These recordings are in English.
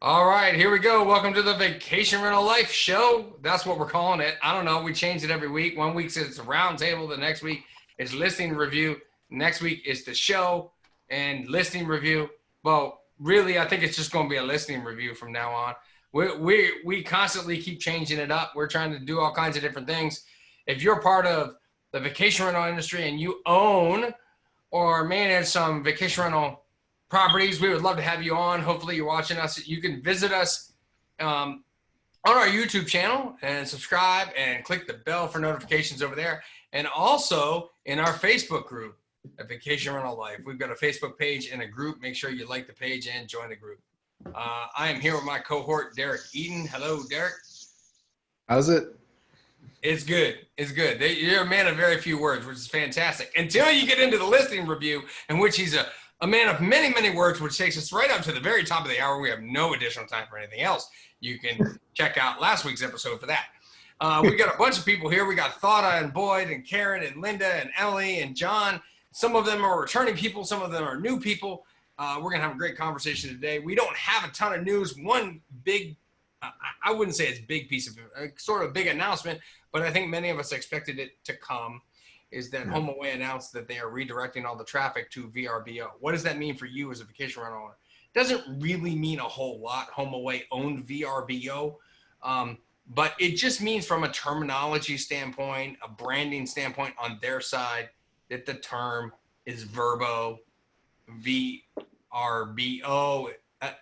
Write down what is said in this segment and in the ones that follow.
All right, here we go. Welcome to the Vacation Rental Life Show. That's what we're calling it. I don't know. We change it every week. One week it's a round table. The next week is listing review. Next week is the show and listing review. Well, really, I think it's just going to be a listing review from now on. We constantly keep changing it up. We're trying to do all kinds of different things. If you're part of the vacation rental industry and you own or manage some vacation rental properties, we would love to have you on. Hopefully you're watching us. You can visit us on our YouTube channel and subscribe and click the bell for notifications over there. And also in our Facebook group at Vacation Rental Life. We've got a Facebook page and a group. Make sure you like the page and join the group. I am here with my cohort, Derek Eaton. Hello, Derek. How's it? It's good. It's good. You're a man of very few words, which is fantastic. Until you get into the listing review, in which he's a man of many, many words, which takes us right up to the very top of the hour. We have no additional time for anything else. You can check out last week's episode for that. We got a bunch of people here. We got Thada and Boyd and Karen and Linda and Emily and John. Some of them are returning people. Some of them are new people. We're going to have a great conversation today. We don't have a ton of news. One big, I wouldn't say it's a big piece of sort of big announcement, but I think many of us expected it to come, is that HomeAway announced that they are redirecting all the traffic to VRBO. What does that mean for you as a vacation rental owner? It doesn't really mean a whole lot. HomeAway owned VRBO, but it just means from a terminology standpoint, a branding standpoint on their side, that the term is VRBO, VRBO.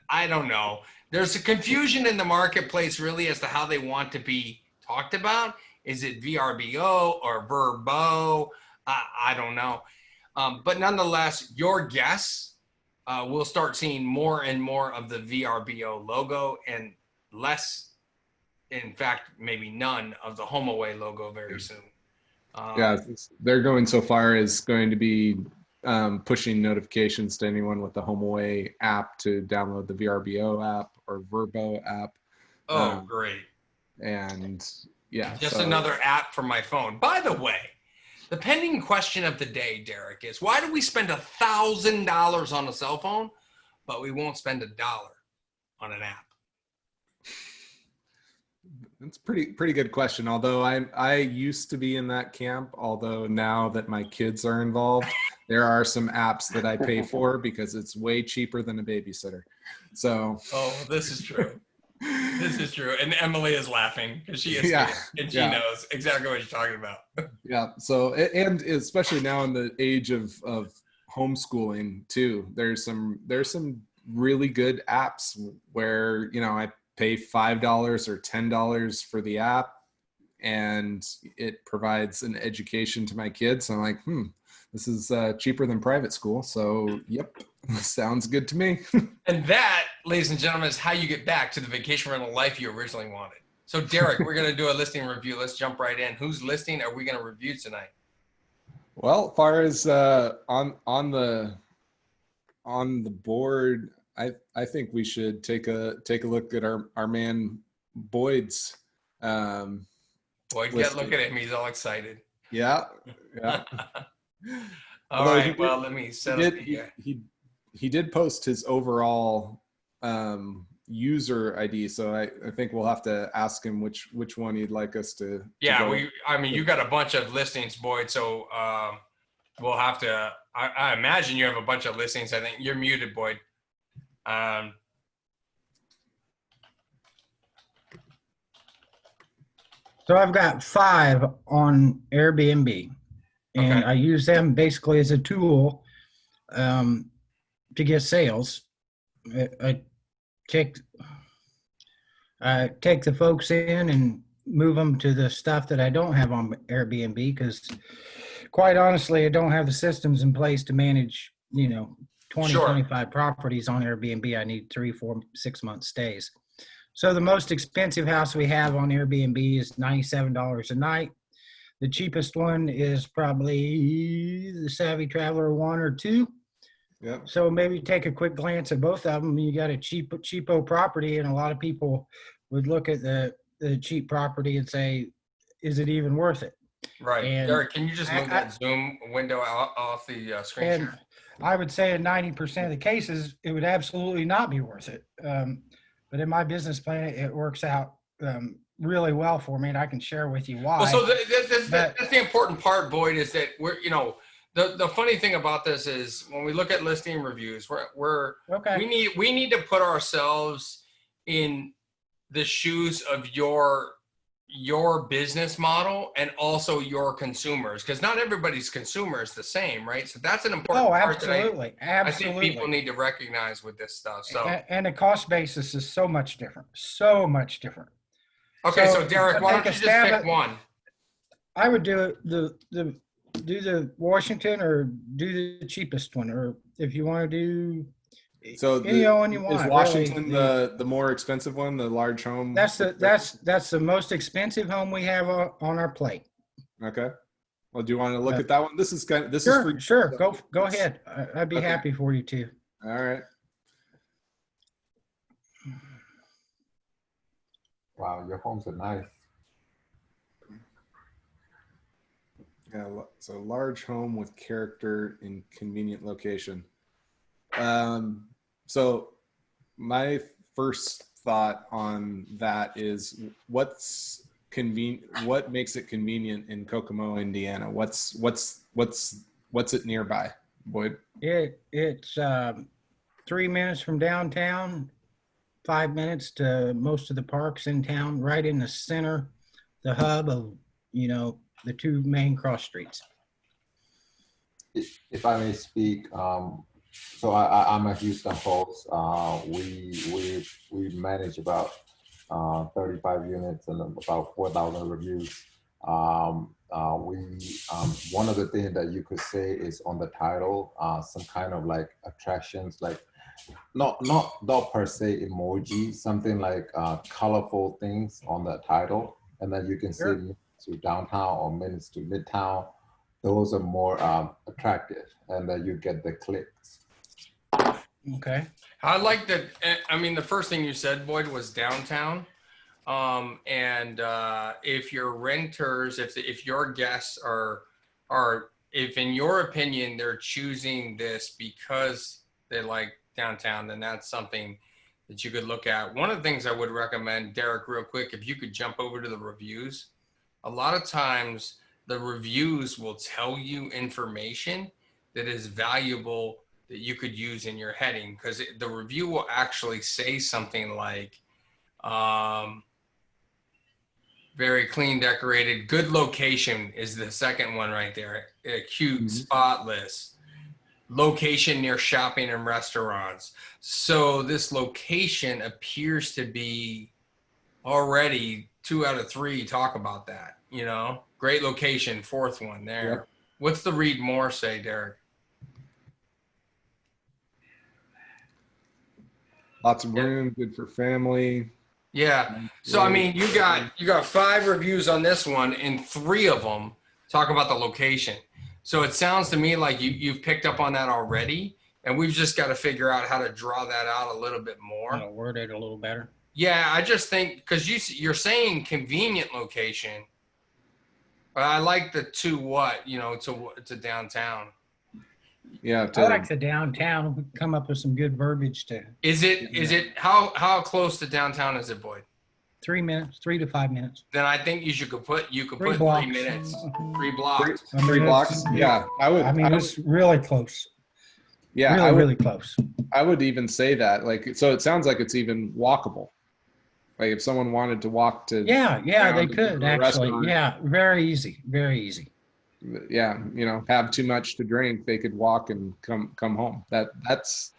I don't know. There's a confusion in the marketplace really as to how they want to be talked about. Is it VRBO or VRBO? I don't know. But nonetheless, your guess, we'll start seeing more and more of the VRBO logo and less, in fact, maybe none of the HomeAway logo very soon. Yeah, they're going so far as going to be pushing notifications to anyone with the HomeAway app to download the VRBO app or VRBO app. Oh, great. And yeah. Just another app for my phone. By the way, the pending question of the day, Derek, is why do we spend $1,000 on a cell phone, but we won't spend $1 on an app? That's pretty good question. Although I used to be in that camp, although now that my kids are involved, there are some apps that I pay for because it's way cheaper than a babysitter. So. Oh, this is true. This is true. And Emily is laughing because she is and she knows exactly what you're talking about. Yeah. So, and especially now in the age of homeschooling too, there's some really good apps where, I pay $5 or $10 for the app and it provides an education to my kids. So I'm like, this is cheaper than private school. So, yep, sounds good to me. And that, ladies and gentlemen, is how you get back to the vacation rental life you originally wanted. So, Derek, we're going to do a listing review. Let's jump right in. Whose listing are we going to review tonight? Well, as far as on the board, I think we should take a look at our man Boyd's. Boyd, look at him. He's all excited. Yeah. All right. Well, let me set up. He did post his overall user ID, so I think we'll have to ask him which one he'd like us to. Yeah, you got a bunch of listings, Boyd. So we'll have to. I imagine you have a bunch of listings. I think you're muted, Boyd. So I've got 5 on Airbnb, and I use them basically as a tool to get sales. I take the folks in and move them to the stuff that I don't have on Airbnb because, quite honestly, I don't have the systems in place to manage, 20, 25 properties on Airbnb. I need 3, 4, 6 month stays. So the most expensive house we have on Airbnb is $97 a night. The cheapest one is probably the Savvy Traveler 1 or 2. Yeah. So maybe take a quick glance at both of them. You got a cheapo property, and a lot of people would look at the cheap property and say, is it even worth it? Right. And Derek, can you just move that Zoom window off the screen share? I would say in 90% of the cases, it would absolutely not be worth it. But in my business plan, it works out really well for me, and I can share with you why. Well, so But- that's the important part, Boyd, is that we're, you know, the funny thing about this is when we look at listing reviews, Okay. we need to put ourselves in the shoes of your business model and also your consumers, because not everybody's consumer is the same, right? So that's an important Oh, part that absolutely. I think people Absolutely. need to recognize with this stuff. So And the cost basis is so much different. So much different. okay, so So Derek, why take don't a you just stab pick at- one? I would do the Washington or do the cheapest one, or if you want to do So any one you want. is Washington really. the more expensive one, the large home? That's the most expensive home we have on our plate. Okay. Well, do you want to look at that one? This is is for Sure. Go ahead. I'd be Okay. happy for you too. All right. Wow, your homes are nice. Yeah, so large home with character in convenient location. So my first thought on that is what makes it convenient in Kokomo, Indiana? What's it nearby, Boyd? It's 3 minutes from downtown, 5 minutes to most of the parks in town, right in the center, the hub of, the two main cross streets. If I may speak, so I'm a Houston host. We manage about 35 units and about 4,000 reviews. One of the things that you could say is on the title, some kind of like attractions, like not per se emoji, something like colorful things on the title, and then you can Sure. say minutes to downtown or minutes to midtown. Those are more attractive, and then you get the clicks. Okay. I like that. I mean, the first thing you said, Boyd, was downtown. And if your renters, if your guests are, if in your opinion they're choosing this because they like downtown, then that's something that you could look at. One of the things I would recommend, Derek, real quick, if you could jump over to the reviews. A lot of times the reviews will tell you information that is valuable that you could use in your heading, because the review will actually say something like, very clean, decorated, good location is the second one right there. Cute, spotless. Location near shopping and restaurants. So this location appears to be already 2 out of 3 talk about that, Great location, fourth one there. Yep. What's the read more say, Derek? Lots of room, good for family. Yeah. So I mean, you got 5 reviews on this one, and 3 of them talk about the location. So it sounds to me like you've picked up on that already, and we've just got to figure out how to draw that out a little bit more. Word it a little better. Yeah, I just think because you're saying convenient location, but I like the to downtown. Yeah. I like the downtown. We come up with some good verbiage to Is it how close to downtown is it, Boyd? 3 minutes, 3 to 5 minutes. Then I think you could put 3 blocks. minutes, 3 blocks. Three blocks. Yeah, It's really close. Yeah, really close. I would even say that. Like, so it sounds like it's even walkable. Like if someone wanted to walk to. Yeah, they to could a actually. restaurant, Yeah, very easy, very easy. Yeah, have too much to drink, they could walk and come home. That's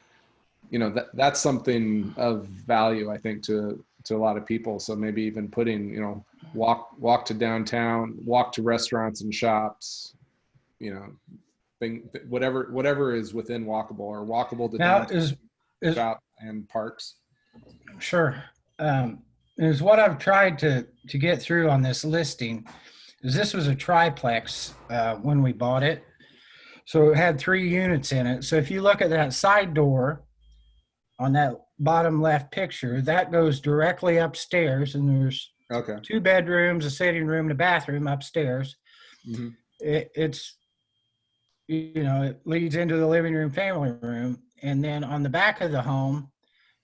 something of value, I think, to a lot of people. So maybe even putting, walk to downtown, walk to restaurants and shops, whatever is within walkable or walkable to Now downtown is shop and parks. sure. Is what I've tried to get through on this listing. Is this was a triplex when we bought it, so it had 3 units in it. So if you look at that side door on that bottom left picture, that goes directly upstairs, and there's Okay. 2 bedrooms, a sitting room, and a bathroom upstairs. Mm-hmm. It's it leads into the living room, family room, and then on the back of the home,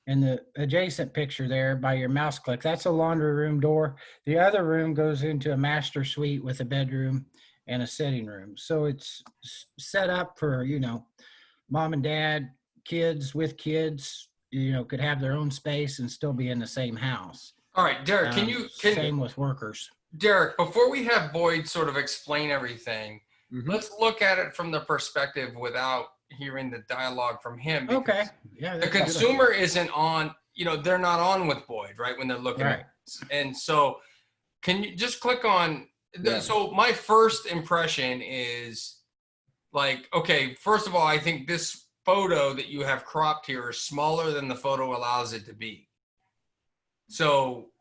And the adjacent picture there by your mouse click, that's a laundry room door. The other room goes into a master suite with a bedroom and a sitting room. So it's set up for, you know, mom and dad, kids with kids, you know, could have their own space and still be in the same house. All right, Derek, Same with workers. Derek, before we have Boyd sort of explain everything, Mhm. let's look at it from the perspective without hearing the dialogue from him. because Okay. Yeah. The that's a good consumer isn't on, you know, they're not on with Boyd, right? When they're looking Right. at this. And so can you just click on, Yeah. so my first impression is like, okay, first of all, I think this photo that you have cropped here is smaller than the photo allows it to be. So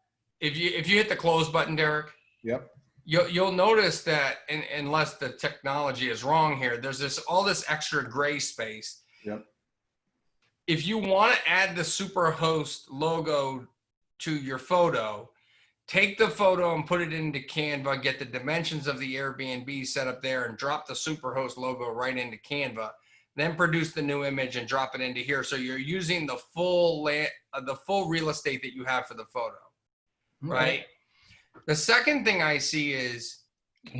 if you hit the close button, Derek, Yep. you'll notice that unless the technology is wrong here, there's all this extra gray space. Yep. If you want to add the Superhost logo to your photo, take the photo and put it into Canva, get the dimensions of the Airbnb set up there, and drop the Superhost logo right into Canva. Then produce the new image and drop it into here. So you're using the full real estate that you have for the photo, right? The second thing I see is,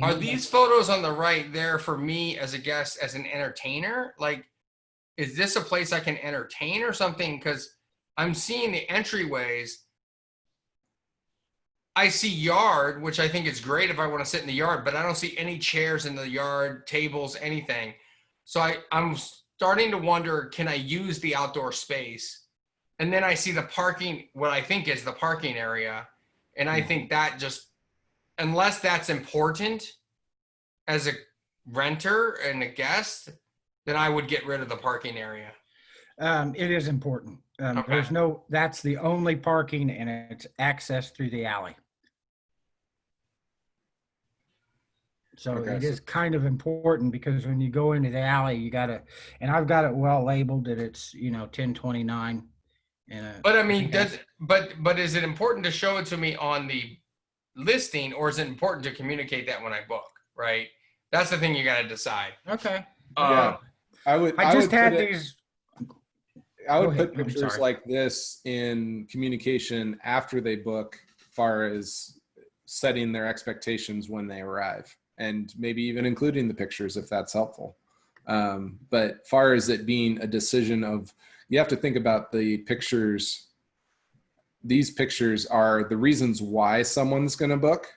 are these photos on the right there for me as a guest, as an entertainer? Like, is this a place I can entertain or something? Because I'm seeing the entryways. I see yard, which I think is great if I want to sit in the yard, but I don't see any chairs in the yard, tables, anything. So I'm starting to wonder, can I use the outdoor space? And then I see the parking, what I think is the parking area. And I think that just, unless that's important as a renter and a guest, then I would get rid of the parking area. It is important. Okay. That's the only parking, and it's access through the alley. So Okay, it is kind of important, because when you go into the alley, you gotta, and I've got it well labeled that it's, you know, 1029. But I mean, but is it important to show it to me on the listing, or is it important to communicate that when I book, right? That's the thing you got to decide. Okay. Yeah. I would I just put had it- these. I would Go ahead. put I'm pictures sorry. like this in communication after they book, far as setting their expectations when they arrive, and maybe even including the pictures if that's helpful. But far as it being a decision of, you have to think about the pictures. These pictures are the reasons why someone's going to book,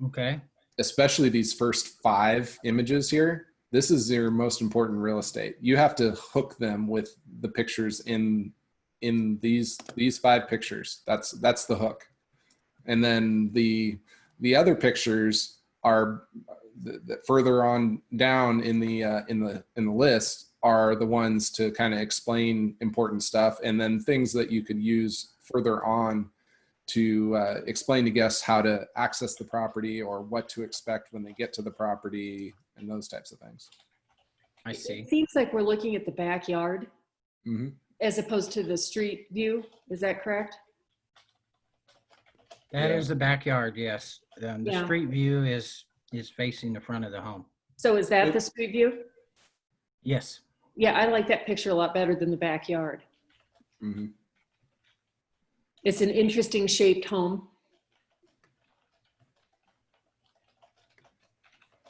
Okay. especially these first 5 images here. This is your most important real estate. You have to hook them with the pictures in these 5 pictures. That's the hook. And then the other pictures are further on down in the list are the ones to kind of explain important stuff, and then things that you could use further on to explain to guests how to access the property or what to expect when they get to the property and those types of things. I see. It seems like we're looking at the backyard Mm-hmm. as opposed to the street view. Is that correct? That Yeah. is the backyard. Yes. The Yeah. street view is facing the front of the home. So is that the street view? Yes. Yeah, I like that picture a lot better than the backyard. Mm-hmm. It's an interesting shaped home.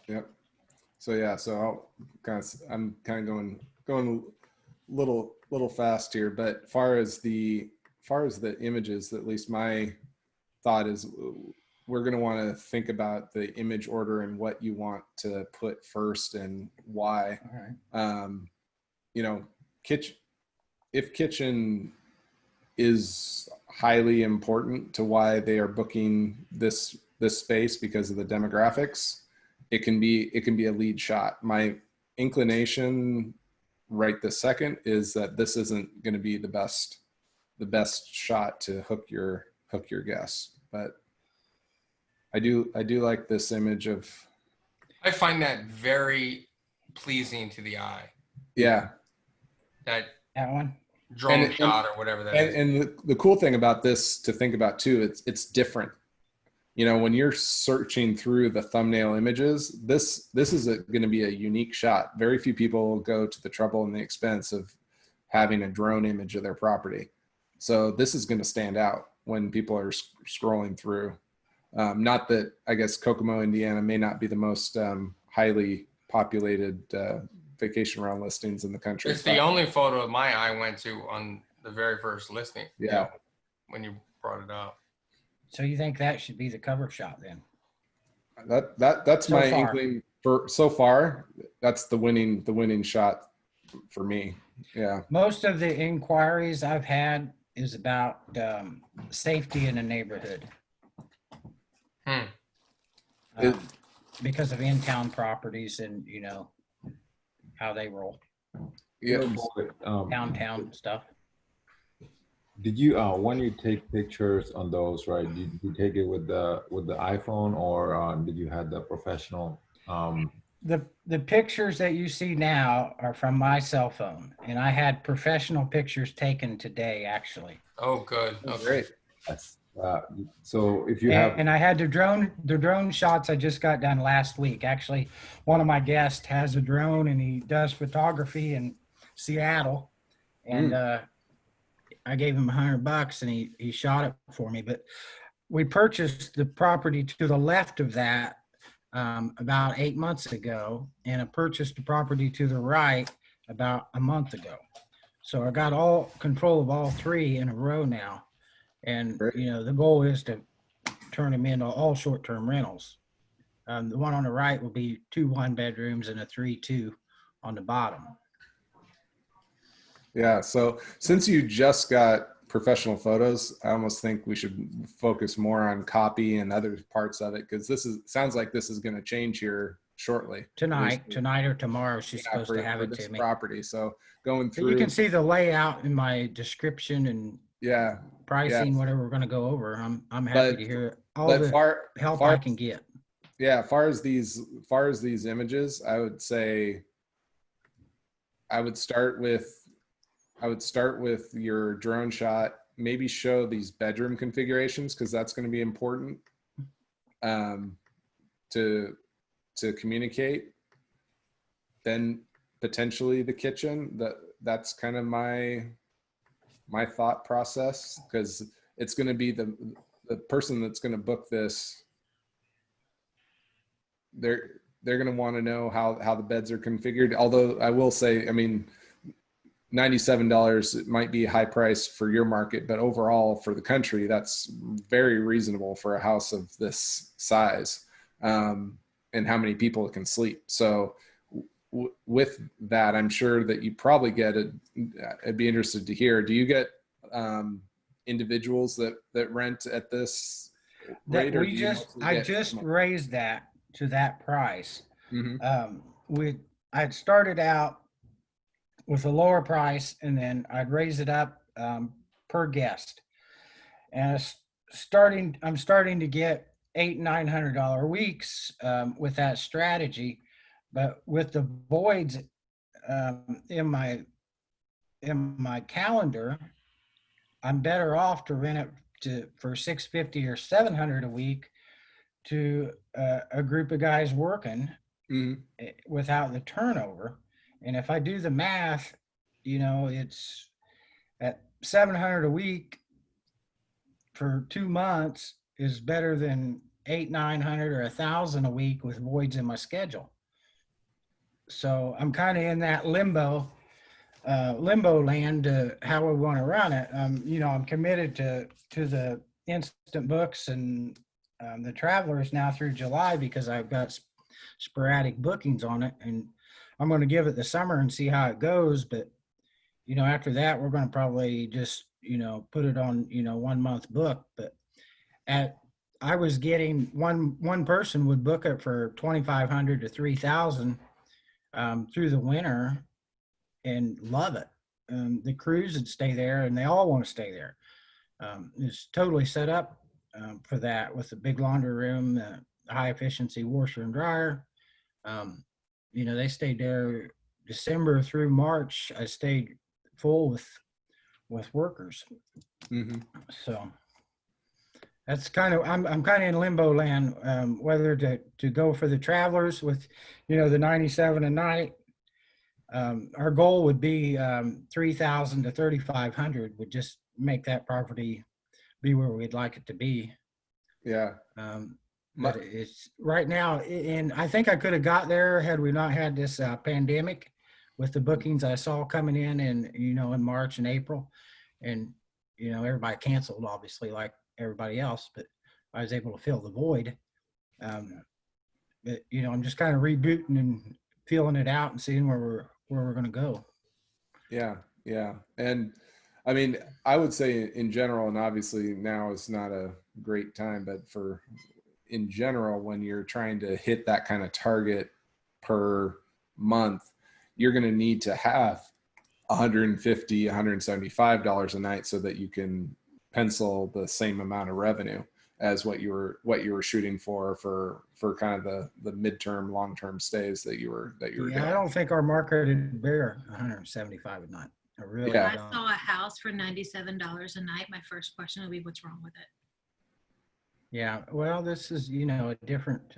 Yep. So yeah, so I'm kind of going a little fast here, but far as the images, at least my thought is we're going to want to think about the image order and what you want to put first and why. All right. You know, if kitchen is highly important to why they are booking this space because of the demographics, it can be a lead shot. My inclination right this second is that this isn't going to be the best shot to hook your guests, but I do like this image of. I find that very pleasing to the eye. Yeah. That one. drone shot or whatever that is. And the cool thing about this to think about too, it's different. You know, when you're searching through the thumbnail images, this is going to be a unique shot. Very few people go to the trouble and the expense of having a drone image of their property. So this is going to stand out when people are scrolling through. Not that I guess Kokomo, Indiana may not be the most highly populated vacation rental listings in the country. It's the only photo my eye went to on the very first listing. Yeah. When you brought it up. So you think that should be the cover shot then? That's So my far. inkling for so far. That's the winning shot for me. Yeah. Most of the inquiries I've had is about safety in the neighborhood. It- Because of in-town properties and, you know, how they roll, Yeah. downtown stuff. Did you when you take pictures on those, right? Did you take it with the iPhone, or did you have the professional? The pictures that you see now are from my cell phone, and I had professional pictures taken today, actually. Oh, good. Okay. Great. Yes. So if you have, And I had the drone shots I just got done last week. Actually, one of my guests has a drone and he does photography in Seattle, and I gave him $100 and he shot it for me. But we purchased the property to the left of that about 8 months ago, and I purchased the property to the right about a month ago. So I got all control of all three in a row now. And, Great. you know, the goal is to turn them into all short-term rentals. The one on the right will be 2 1-bedrooms and a 3-2 on the bottom. Yeah. So since you just got professional photos, I almost think we should focus more on copy and other parts of it, because sounds like this is going to change here shortly. Tonight or tomorrow, she's Yeah, supposed for to have it this to me. property. So going But through. you can see the layout in my description and Yeah. pricing, Yeah. whatever we're going to go over. I'm happy But- to hear all But the help I can get. Yeah, far as these images, I would say I would start with your drone shot. Maybe show these bedroom configurations, because that's going to be important to communicate. Then potentially the kitchen. That's kind of my thought process, because it's going to be the person that's going to book this. They're going to want to know how the beds are configured. Although I will say, I mean, $97 might be a high price for your market, but overall for the country, that's very reasonable for a house of this size, and how many people can sleep. So with that, I'm sure that you probably get it. I'd be interested to hear, do you get individuals that rent at this rate? I just raised that to that price. Mm-hmm. I'd started out with a lower price, and then I'd raise it up per guest. And I'm starting to get $800-900 weeks with that strategy, but with the voids in my calendar, I'm better off to rent it for $650 or $700 a week to a group of guys working without the turnover. And if I do the math, you know, it's at $700 a week for 2 months is better than $800-900 or $1,000 a week with voids in my schedule. So I'm kind of in that limbo land to how we want to run it. You know, I'm committed to the instant books and the travelers now through July, because I've got sporadic bookings on it, and I'm going to give it the summer and see how it goes. But, you know, after that, we're going to probably just, you know, put it on, you know, 1 month book. But I was getting one person would book it for $2,500 to $3,000 through the winter and love it. The crews would stay there, and they all want to stay there. It's totally set up for that, with the big laundry room, the high efficiency washer and dryer. You know, they stayed there December through March. I stayed full with workers. Mm-hmm. So that's kind of, I'm kind of in limbo land, whether to go for the travelers with, you know, the 97 a night, Our goal would be 3,000 to 3,500 would just make that property be where we'd like it to be. Yeah. But it's right now, and I think I could have got there had we not had this pandemic with the bookings I saw coming in in March and April. And, everybody canceled, obviously, like everybody else, but I was able to fill the void. But, I'm just kind of rebooting and feeling it out and seeing where we're going to go. Yeah. Yeah. And I mean, I would say in general, and obviously now is not a great time, but in general, when you're trying to hit that kind of target per month, you're going to need to have $150, $175 a night so that you can pencil the same amount of revenue as what you were shooting for kind of the midterm, long-term stays that you were doing. I don't think our market would bear 175 a night. I really Yeah. If I saw a house for $97 a night, my first question would be, what's wrong with it? Yeah, well, this is a different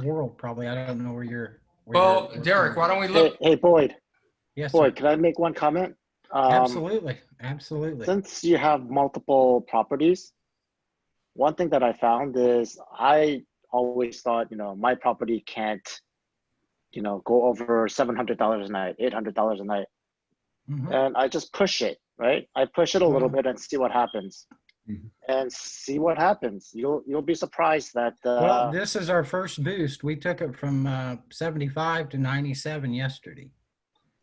world probably. I don't know where you're. Well, Derek, why don't we look? Hey, Boyd. Yes, Boyd, sir. can I make one comment? Absolutely. Since you have multiple properties, one thing that I found is I always thought, my property can't, go over $700 a night, $800 a night. Mhm. And I just push it, right? I push it a little bit and see what happens. Mhm. And see what happens. You'll be surprised that. Well, this is our first boost. We took it from 75 to 97 yesterday.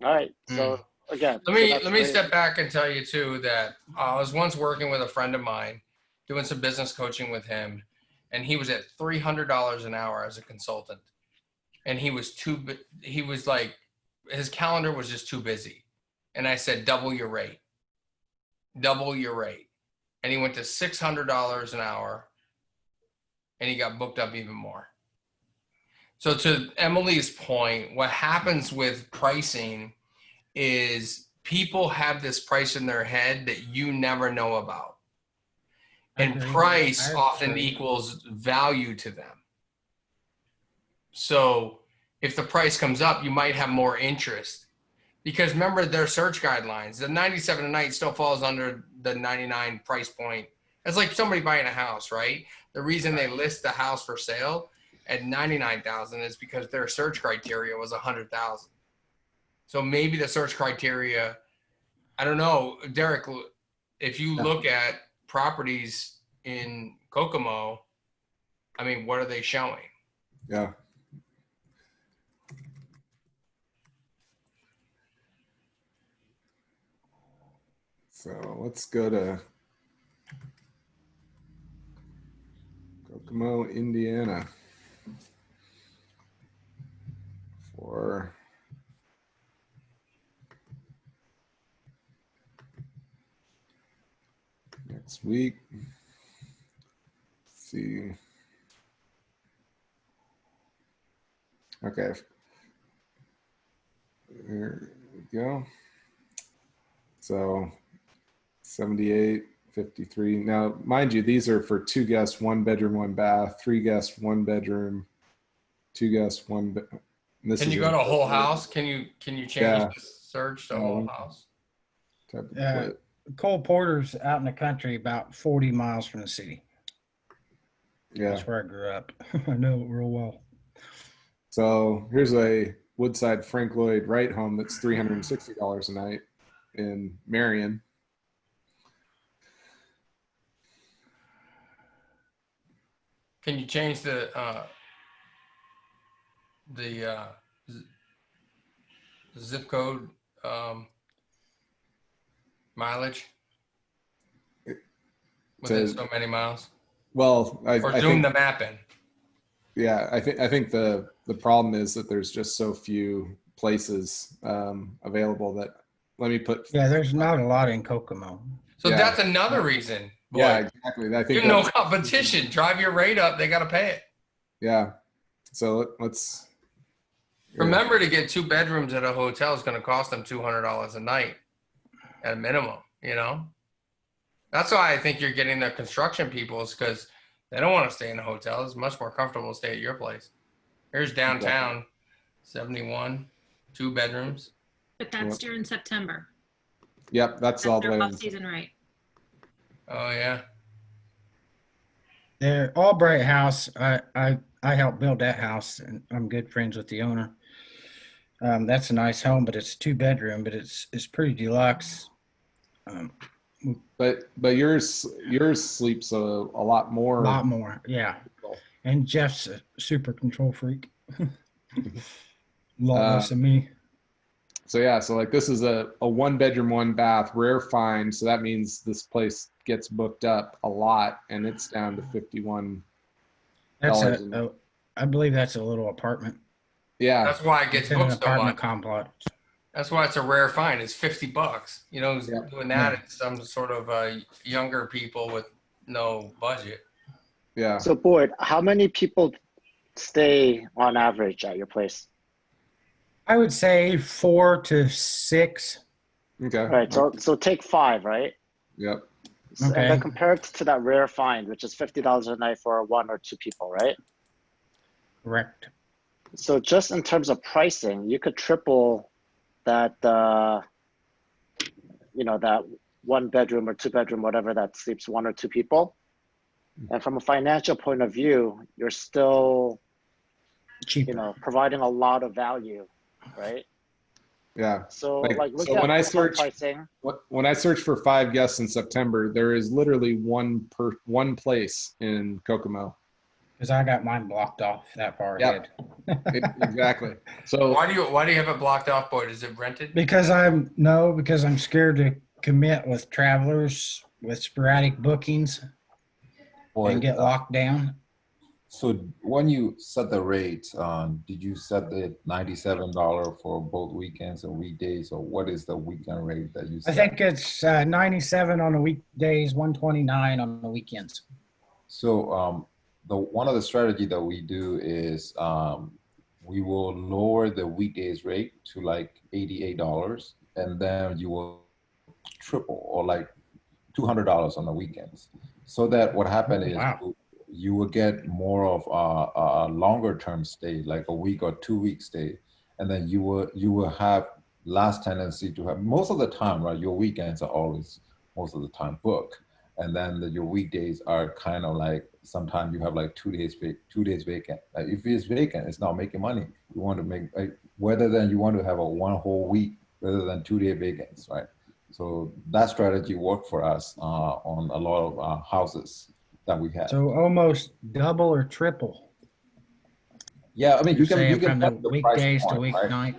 All right. So again, Let me step back and tell you too that I was once working with a friend of mine, doing some business coaching with him, and he was at $300 an hour as a consultant, and he was like, his calendar was just too busy, and I said, double your rate, and he went to $600 an hour, and he got booked up even more. So to Emily's point, what happens with pricing is people have this price in their head that you never know about. And Agreed. price I often agree. equals value to them. So if the price comes up, you might have more interest. Because remember their search guidelines, the 97 a night still falls under the 99 price point. It's like somebody buying a house, right? The reason they list the house for sale at 99,000 is because their search criteria was 100,000. So maybe the search criteria, I don't know, Derek, if you look at properties in Kokomo, I mean, what are they showing? Yeah. So let's go to Kokomo, Indiana for next week. Let's see. Okay. There we go. So 78, 53. Now, mind you, these are for 2 guests, 1 bedroom, 1 bath, 3 guests, 1 bedroom, 2 guests, 1 bed. Can you go to a whole house? Can you change the search to a whole house? Type of plate. Cole Porter's out in the country about 40 miles from the city. Yeah. That's where I grew up. I know it real well. So here's a Woodside Frank Lloyd Wright home that's $360 a night in Marion. Can you change the zip code mileage within so many miles? Well, I Or zoom think the map in. Yeah, I think the problem is that there's just so few places available that let me put. Yeah, there's not a lot in Kokomo. So Yeah. that's another reason. Boy, Yeah, exactly. I think there's no competition. Drive your rate up. They got to pay it. Yeah. So let's Remember, to get 2 bedrooms at a hotel is going to cost them $200 a night at a minimum, you know? That's why I think you're getting the construction people, is because they don't want to stay in a hotel. It's much more comfortable to stay at your place. Here's downtown, 71. 2 bedrooms. But that's during September. Yep, that's all That's the way. their off-season rate. Oh yeah. Their Albright house, I helped build that house, and I'm good friends with the owner. That's a nice home, but it's 2 bedroom, but it's pretty deluxe. But yours sleeps a lot more. A lot more, yeah. And Jeff's a super control freak. A lot less than me. So yeah, so like this is a 1 bedroom, 1 bath, rare find. So that means this place gets booked up a lot, and it's down to $51. That's I believe that's a little apartment. Yeah, That's why it gets It's in an booked so apartment much. complex. That's why it's a rare find. It's $50. You know, who's Yeah. doing that? Yeah. It's some sort of younger people with no budget. yeah. So Boyd, how many people stay on average at your place? I would say 4 to 6. Okay. All right, so take 5, right? Yep. And Okay. then compared to that rare find, which is $50 a night for 1 or 2 people, right? Correct. So just in terms of pricing, you could triple that, you know, that 1 bedroom or 2 bedroom, whatever that sleeps 1 or 2 people. And from a financial point of view, you're still, Cheaper. you know, providing a lot of value, right? Yeah. So Like, look so at when I home search pricing. when I search for 5 guests in September, there is literally one place in Kokomo. Because I got mine blocked off that far Yep. ahead. Exactly. So Why do you have it blocked off, Boyd? Is it rented? Because I'm scared to commit with travelers with sporadic bookings and get locked down. So when you set the rate, did you set the $97 for both weekends and weekdays, or what is the weekend rate that you I set? think it's 97 on the weekdays, 129 on the weekends. So one of the strategy that we do is we will lower the weekdays rate to like $88, and then you will triple or like $200 on the weekends. So that what happened is Wow. you will get more of a longer term stay, like a week or 2 week stay, and then you will have less tendency to have most of the time, right? Your weekends are always most of the time booked, and then your weekdays are kind of like sometimes you have like 2 days vacant. Like if it's vacant, it's not making money. You want to make whether than you want to have a 1 whole week rather than 2-day vacants, right? So that strategy worked for us on a lot of houses that we had. So almost double or triple. Yeah, I mean, You're you can saying from the test your price weekdays to point, right? weeknight.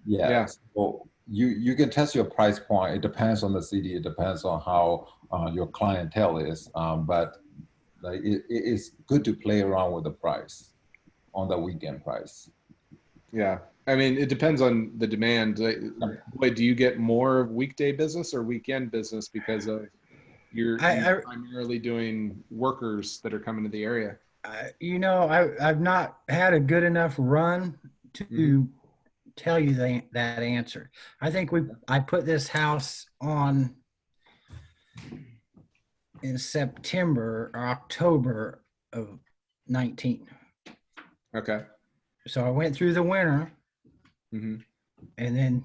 Yeah. So you can test your price point. It depends on the city. It depends on how your clientele is. But like it's good to play around with the price on the weekend price. yeah, I mean, it depends on the demand. Wait, do you get more weekday business or weekend business because of you're primarily doing workers that are coming to the area? You know, I've not had a good enough run to tell you that answer. I think I put this house on in September or October of 19. Okay. So I went through the winter, Mm-hmm. and then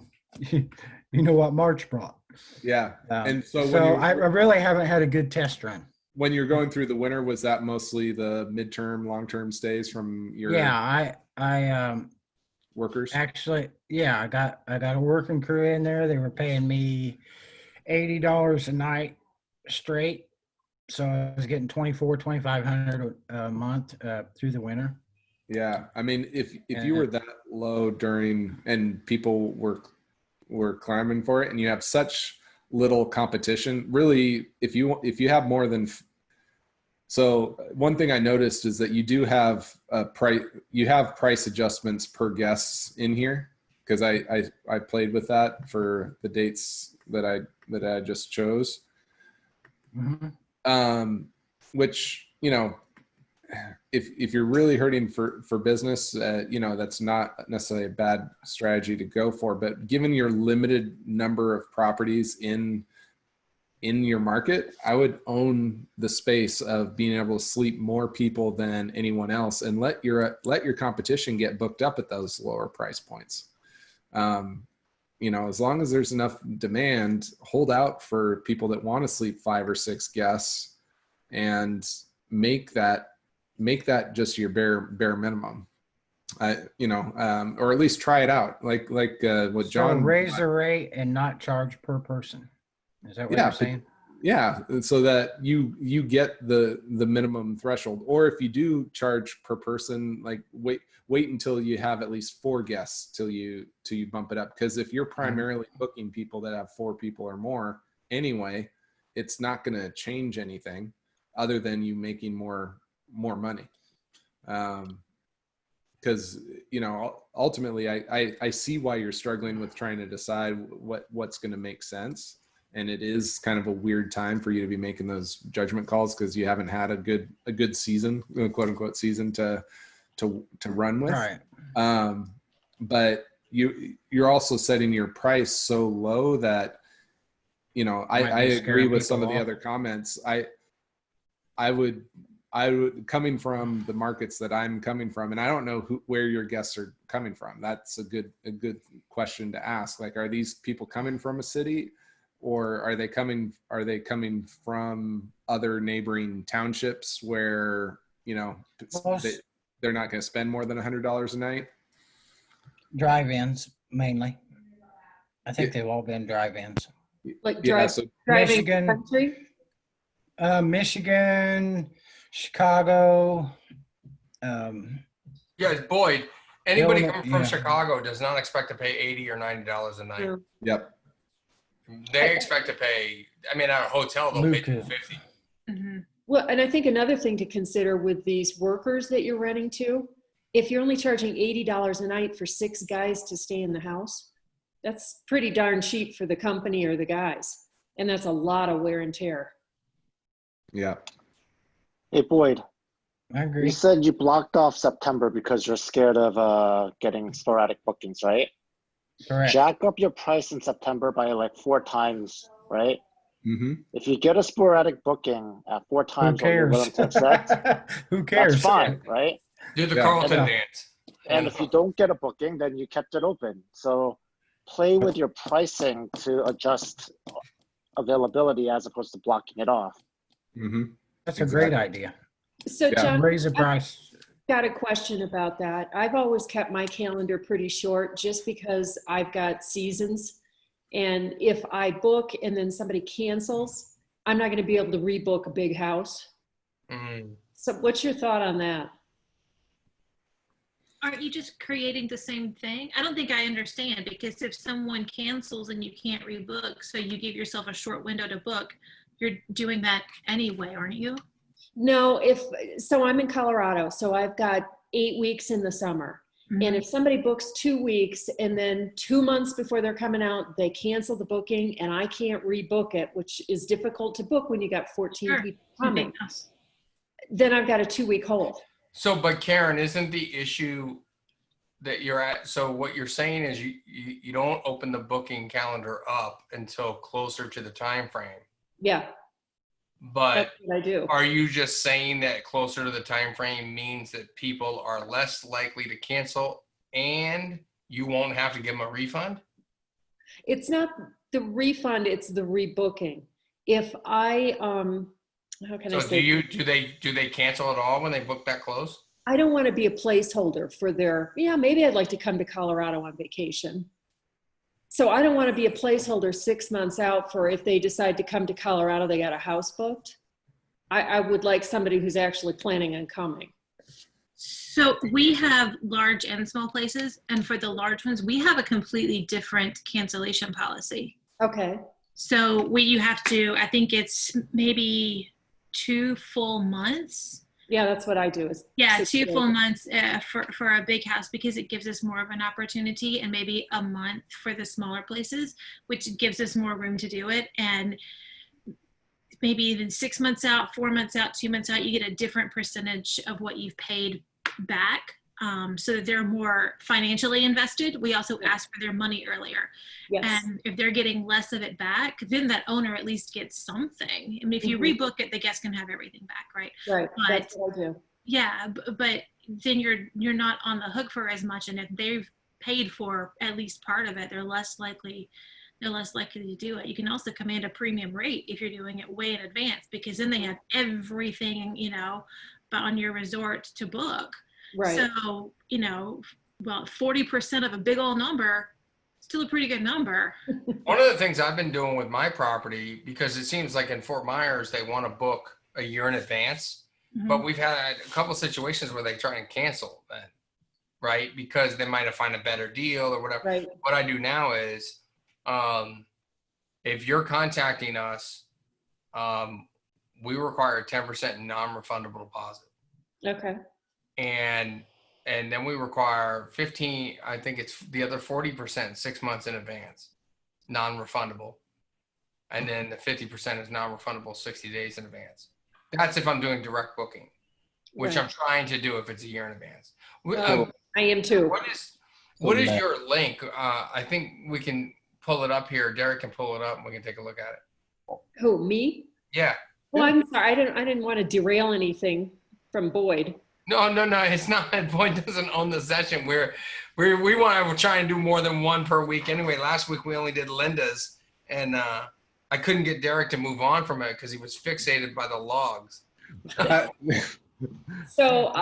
you know what March brought. Yeah. And so I really haven't had a good test run. When you're going through the winter, was that mostly the midterm, long-term stays from your I workers? actually, yeah, I got a working crew in there. They were paying me $80 a night straight. So I was getting $2,500 a month through the winter. Yeah. I mean, if you were that low during and people were climbing for it and you have such little competition, really, if you have more than so one thing I noticed is that you do have price adjustments per guests in here, because I played with that for the dates that I just chose. Mm-hmm. Which, you know, if you're really hurting for business, you know, that's not necessarily a bad strategy to go for, but given your limited number of properties in your market, I would own the space of being able to sleep more people than anyone else and let your competition get booked up at those lower price points. You know, as long as there's enough demand, hold out for people that want to sleep 5 or 6 guests, and make that just your bare minimum. You know, or at least try it out, like what John. So raise the rate and not charge per person. Is that what Yeah, you're saying? Yeah, so that you get the minimum threshold. Or if you do charge per person, like wait until you have at least 4 guests till you bump it up. Because if you're primarily booking people that have 4 people or more anyway, it's not going to change anything other than you making more money. Because you know, ultimately I see why you're struggling with trying to decide what's going to make sense. And it is kind of a weird time for you to be making those judgment calls, because you haven't had a good season, quote unquote season to run with. Right. But you're also setting your price so low that, you know, I agree with some of the other comments. I would coming from the markets that I'm coming from, and I don't know where your guests are coming from. That's a good question to ask. Like, are these people coming from a city, or are they coming from other neighboring townships where, you know, they're not going to spend more than $100 a night? Drive-ins mainly. I think they've all been drive-ins. Like Michigan. country? Michigan, Chicago. Yes, Boyd. Anybody Illinois, coming from yeah. Chicago does not expect to pay $80 or $90 a night. Yeah. Yep. They expect to pay. I mean, at a hotel they'll pay $250. Mhm. Well, and I think another thing to consider with these workers that you're renting to, if you're only charging $80 a night for 6 guys to stay in the house, that's pretty darn cheap for the company or the guys. And that's a lot of wear and tear. Yeah. Hey, Boyd, I agree. you said you blocked off September because you're scared of getting sporadic bookings, right? Correct. Jack up your price in September by like 4 times, right? Mm-hmm. If you get a sporadic booking at 4 Who times what you're cares? willing to accept, Who cares? that's fine, right? Do the Yeah. Carlton Yeah. dance. And if you don't get a booking, then you kept it open. So play with your pricing to adjust availability as opposed to blocking it off. Mm-hmm. That's a great idea. So Yeah. John, Raise the price. got a question about that. I've always kept my calendar pretty short just because I've got seasons. And if I book and then somebody cancels, I'm not going to be able to rebook a big house. Mm. So what's your thought on that? Aren't you just creating the same thing? I don't think I understand, because if someone cancels and you can't rebook, so you give yourself a short window to book, you're doing that anyway, aren't you? No, so I'm in Colorado, so I've got 8 weeks in the summer. And if somebody books 2 weeks and then 2 months before they're coming out, they cancel the booking and I can't rebook it, which is difficult to book when you got 14 Sure. people coming, then I've got a 2-week hold. So, but Karen, isn't the issue that you're at? So what you're saying is you don't open the booking calendar up until closer to the time frame. Yeah, But that's what I do. are you just saying that closer to the time frame means that people are less likely to cancel and you won't have to give them a refund? It's not the refund, it's the rebooking. If I, how can I So say? do they cancel at all when they book that close? I don't want to be a placeholder for maybe I'd like to come to Colorado on vacation. So I don't want to be a placeholder 6 months out for if they decide to come to Colorado, they got a house booked. I would like somebody who's actually planning on coming. So we have large and small places, and for the large ones, we have a completely different cancellation policy. Okay. So you have to, I think it's maybe 2 full months. Yeah, that's what I do. Yeah, 2 full months for a big house, because it gives us more of an opportunity, and maybe a month for the smaller places, which gives us more room to do it. And maybe even 6 months out, 4 months out, 2 months out, you get a different percentage of what you've paid back, so that they're more financially invested. We also ask for their money earlier. Yes. And if they're getting less of it back, then that owner at least gets something. I mean, if you rebook it, the guest can have everything back, right? Right, But that's what I do. yeah, but then you're not on the hook for as much. And if they've paid for at least part of it, they're less likely to do it. You can also command a premium rate if you're doing it way in advance, because then they have everything, on your resort to book. Right. So, well, 40% of a big old number, still a pretty good number. One of the things I've been doing with my property, because it seems like in Fort Myers, they want to book a year in advance, but we've had a couple situations where they try and cancel that, right? Because they might have found a better deal or whatever. Right. What I do now is, if you're contacting us, we require a 10% non-refundable deposit. Okay. And then we require 15, I think it's the other 40% 6 months in advance, non-refundable. And then the 50% is non-refundable 60 days in advance. That's if I'm doing direct booking, which Right. I'm trying to do if it's a year in advance. I am too. What is your link? I think we can pull it up here. Derek can pull it up and we can take a look at it. Who, me? Yeah. Well, I'm sorry. I didn't want to derail anything from Boyd. No, it's not. Boyd doesn't own the session. We want to try and do more than one per week. Anyway, last week we only did Linda's, and I couldn't get Derek to move on from it because he was fixated by the logs. So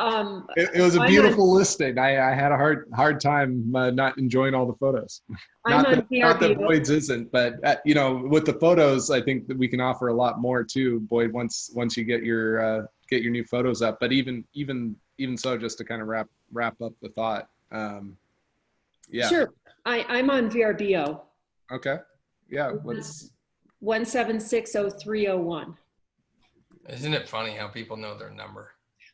it was a beautiful listing. I had a hard time not enjoying all the photos. Not that Boyd's isn't, but with the photos, I think that we can offer a lot more too, Boyd. Once you get your new photos up, but even so, just to kind of wrap up the thought. Yeah. Sure. I'm on VRBO. Okay. Yeah. Let's 1760301. Isn't it funny how people know their number?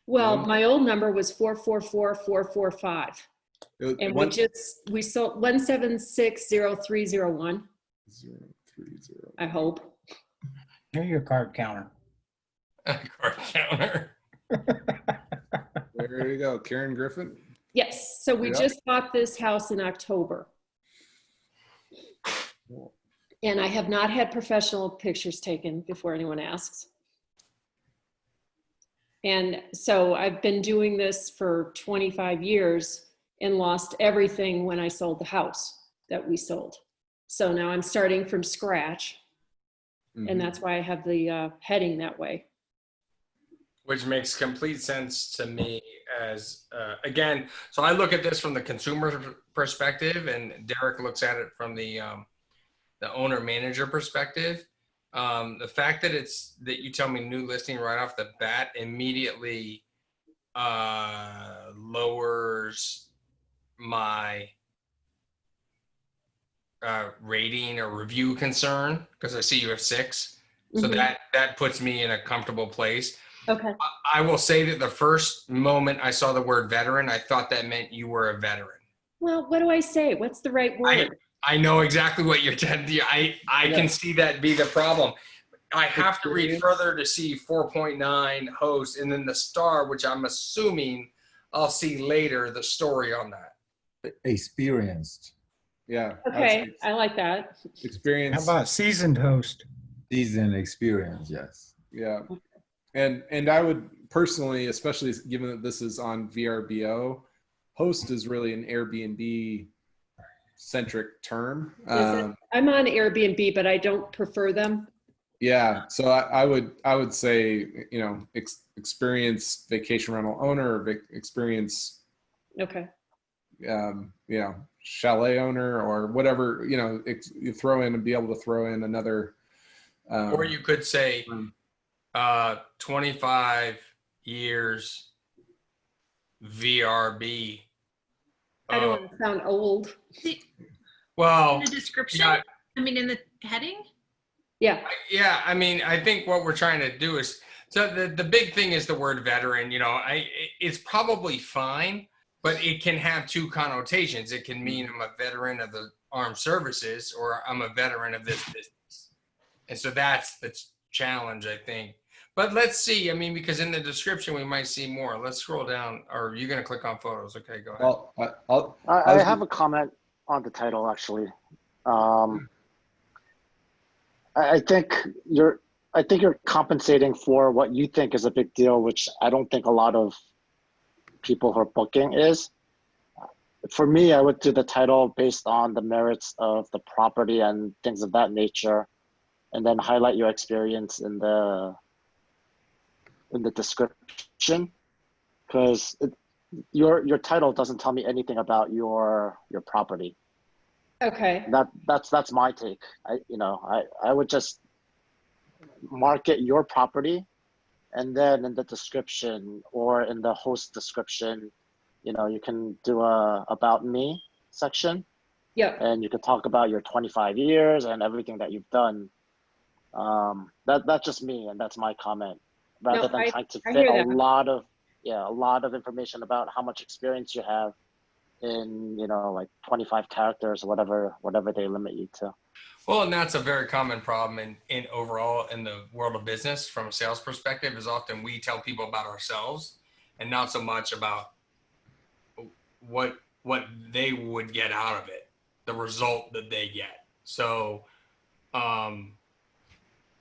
Well, my old number was 444-445. And we sold 1760301. 030. I hope. You're your card counter. Card counter. There you go. Karen Griffin. Yes. So we just bought this house in October. And I have not had professional pictures taken before anyone asks. And so I've been doing this for 25 years and lost everything when I sold the house that we sold. So now I'm starting from scratch. And that's why I have the heading that way. Which makes complete sense to me as, again, so I look at this from the consumer perspective and Derek looks at it from the owner manager perspective. The fact that that you tell me new listing right off the bat immediately lowers my rating or review concern, because I see you have 6. So that puts me in a comfortable place. Okay. I will say that the first moment I saw the word veteran, I thought that meant you were a veteran. Well, what do I say? What's the right word? I know exactly what you're telling me. I can see that be the problem. I have to read further to see 4.9 host and then the star, which I'm assuming I'll see later, the story on that. Experienced. Yeah. Okay. I like that. Experience. How about seasoned host? Seasoned experience, yes. Yeah. And I would personally, especially given that this is on VRBO, host is really an Airbnb centric term. I'm on Airbnb, but I don't prefer them. Yeah. So I would say, experienced vacation rental owner or experience, Okay. chalet owner or whatever, you throw in and be able to throw in another. Or you could say 25 years VRB. I don't want to sound old. Well, In the description? yeah. I mean, in the heading? Yeah. Yeah, I mean, I think what we're trying to do is, so the big thing is the word veteran. It's probably fine, but it can have 2 connotations. It can mean I'm a veteran of the armed services or I'm a veteran of this business. And so that's the challenge, I think. But let's see. I mean, because in the description, we might see more. Let's scroll down. Or you're going to click on photos. Okay, go ahead. Well, I have a comment on the title, actually. I think you're compensating for what you think is a big deal, which I don't think a lot of people who are booking is. for me, I would do the title based on the merits of the property and things of that nature, and then highlight your experience in the description, because your title doesn't tell me anything about your property. Okay. That's my take. I would just market your property, and then in the description or in the host description, you can do a about me section. Yep. And you can talk about your 25 years and everything that you've done. That's just me, and that's my comment. Rather than trying to fit a lot of information about how much experience you have in, like 25 characters or whatever they limit you to. Well, and that's a very common problem in overall in the world of business from a sales perspective, is often we tell people about ourselves and not so much about what they would get out of it, the result that they get. So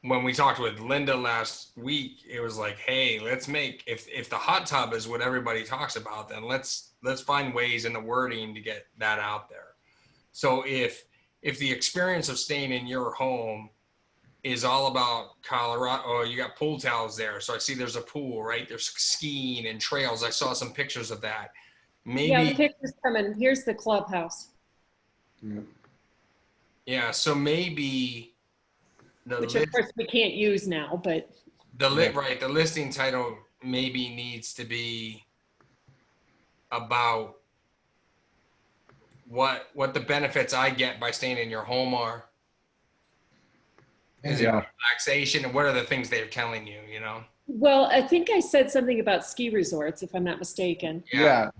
when we talked with Linda last week, it was like, hey, let's make, if the hot tub is what everybody talks about, then let's find ways in the wording to get that out there. So if the experience of staying in your home is all about Colorado, or you got pool towels there, so I see there's a pool, right? There's skiing and trails. I saw some pictures of that. Maybe. Yeah, the picture's coming. Here's the clubhouse. Yeah, so maybe Which of course we can't use now, but. The listing title maybe needs to be about what the benefits I get by staying in your home are. Is it relaxation, and what are the things they're telling you, Well, I think I said something about ski resorts, if I'm not mistaken. Yeah,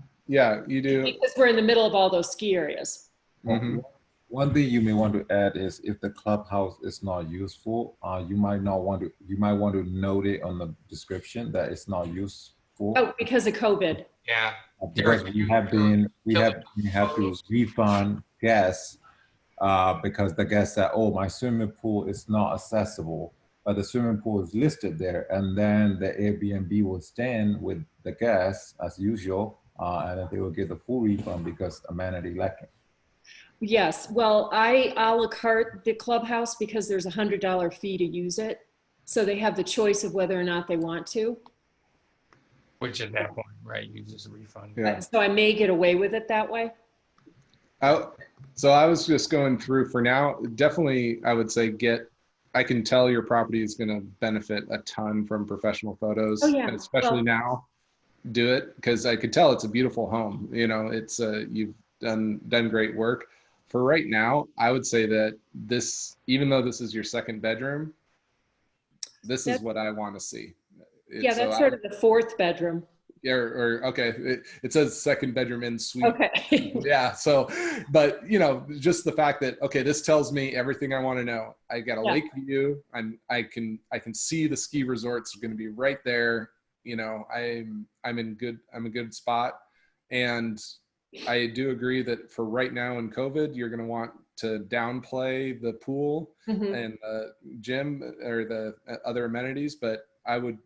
you do. Because we're in the middle of all those ski areas. Mm-hmm. One thing you may want to add is if the clubhouse is not useful, you might want to note it on the description that it's not useful. Oh, because of COVID. Yeah. Because we have to refund guests because the guest said, "Oh, my swimming pool is not accessible," but the swimming pool is listed there, and then the Airbnb will stand with the guests as usual, and they will get the full refund because amenity lacking. Yes, well, I a la carte the clubhouse because there's $100 fee to use it, so they have the choice of whether or not they want to. Which at that point, right, you just refund. Yeah. So I may get away with it that way. So I was just going through for now. Definitely, I would say I can tell your property is going to benefit a ton from professional photos. Oh, yeah. And especially now, do it, because I could tell it's a beautiful home. It's you've done great work. For right now, I would say that even though this is your second bedroom, this is what I want to see. That's sort of the fourth bedroom. Yeah, or okay, it says second bedroom en suite. Okay. Yeah, so, but just the fact that, okay, this tells me everything I want to know. I got a lake view. I can see the ski resorts are going to be right there. I'm in a good spot, and I do agree that for right now in COVID, you're going to want to downplay the pool and the gym or the other amenities, but I would